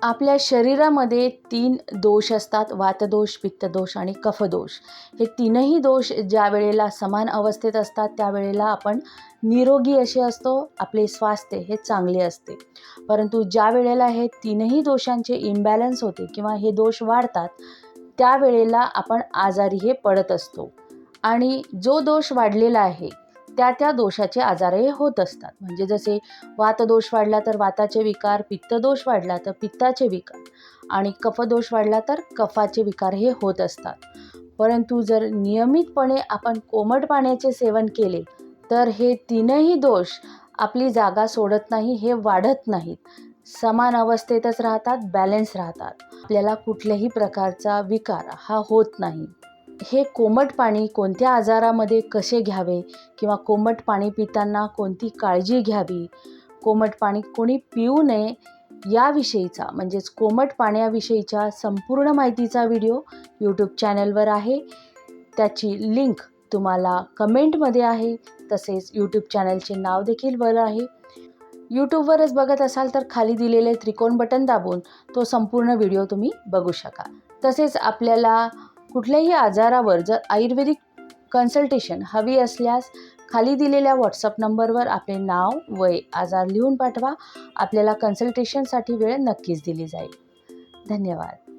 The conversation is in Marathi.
आपल्या शरीरामध्ये 3 दोष असतात, वातदोष, पित्तदोष आणि कफदोष. हे तीनही दोष ज्या वेळेला समान अवस्थेत असतात त्यावेळेला आपण निरोगी असे असतो, आपले स्वास्थ्य हे चांगले असते. परंतु ज्या वेळेला हे तीनही दोषांचे इम्बॅलन्स होते किंवा हे दोष वाढतात त्यावेळेला आपण आजारी हे पडत असतो. आणि जो दोष वाढलेला आहे त्या दोषाचे आजारही होत असतात. म्हणजे जसे वातदोष वाढला तर वाताचे विकार, पित्तदोष वाढला तर पित्ताचे विकार आणि कफदोष वाढला तर कफाचे विकार हे होत असतात. परंतु जर नियमितपणे आपण कोमट पाण्याचे सेवन केले तर हे तीनही दोष आपली जागा सोडत नाही, हे वाढत नाहीत, समान अवस्थेतच राहतात, बॅलन्स राहतात. आपल्याला कुठल्याही प्रकारचा विकार हा होत नाही. हे कोमट पाणी कोणत्या आजारामध्ये कसे घ्यावे किंवा कोमट पाणी पिताना कोणती काळजी घ्यावी, कोमट पाणी कोणी पिऊ नये याविषयीचा म्हणजेच कोमट पाण्याविषयीच्या संपूर्ण माहितीचा व्हिडिओ यूट्यूब चॅनलवर आहे. त्याची लिंक तुम्हाला कमेंटमध्ये आहे. तसेच यूट्यूब चॅनलचे नाव देखील वर आहे. यूट्यूबवरच बघत असाल तर खाली दिलेले त्रिकोण बटन दाबून तो संपूर्ण व्हिडिओ तुम्ही बघू शकाल. तसेच आपल्याला कुठल्याही आजारावर जर आयुर्वेदिक कन्सल्टेशन हवी असल्यास खाली दिलेल्या व्हॉट्सअप नंबरवर आपले नाव, वय, आजार लिहून पाठवा. आपल्याला कन्सल्टेशनसाठी वेळ नक्कीच दिली जाईल. धन्यवाद.